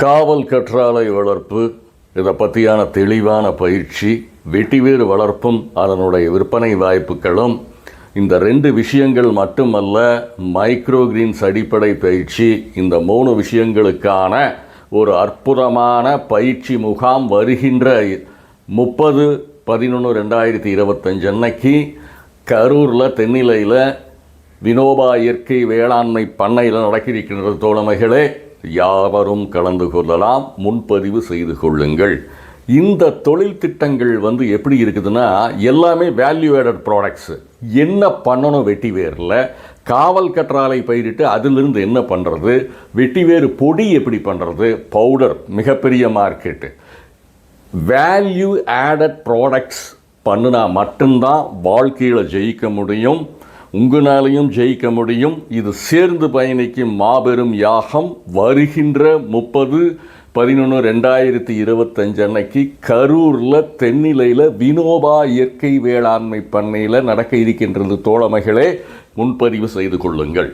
காவல் கற்றாழை வளர்ப்பு, இதை பற்றியான தெளிவான பயிற்சி, வெட்டிவேறு வளர்ப்பும் அதனுடைய விற்பனை வாய்ப்புகளும், இந்த 2 விஷயங்கள் மட்டுமல்ல, மைக்ரோகிரீன்ஸ் அடிப்படை பயிற்சி, இந்த 3 விஷயங்களுக்கான ஒரு அற்புதமான பயிற்சி முகாம் வருகின்ற 30/11/2025 அன்னைக்கு கரூரில் தென்னிலையில் வினோபா இயற்கை வேளாண்மை பண்ணையில் நடக்கிருக்கின்ற தோழமைகளே, யாவரும் கலந்து கொள்ளலாம், முன்பதிவு செய்து கொள்ளுங்கள். இந்த தொழில் திட்டங்கள் எப்படி இருக்குதுன்னா, எல்லாமே வேல்யூ ஆடட் ப்ராடக்ட்ஸு. என்ன பண்ணணும் வெட்டிவேரில், காவல் கற்றாழை பயிரிட்டு அதிலிருந்து என்ன பண்ணுறது, வெட்டிவேறு பொடி எப்படி பண்ணுறது, பவுடர் மிகப்பெரிய மார்க்கெட்டு. வேல்யூ ஆடட் ப்ராடக்ட்ஸ் பண்ணினா மட்டும்தான் வாழ்க்கையில் ஜெயிக்க முடியும், உங்களாலையும் ஜெயிக்க முடியும். இது சேர்ந்து பயணிக்கும் மாபெரும் யாகம் வருகின்ற 30/11/2025 அன்னைக்கு கரூரில் தென்னிலையில் வினோபா இயற்கை வேளாண்மை பண்ணையில் நடக்க இருக்கின்றது தோழமைகளே, முன்பதிவு செய்து கொள்ளுங்கள்.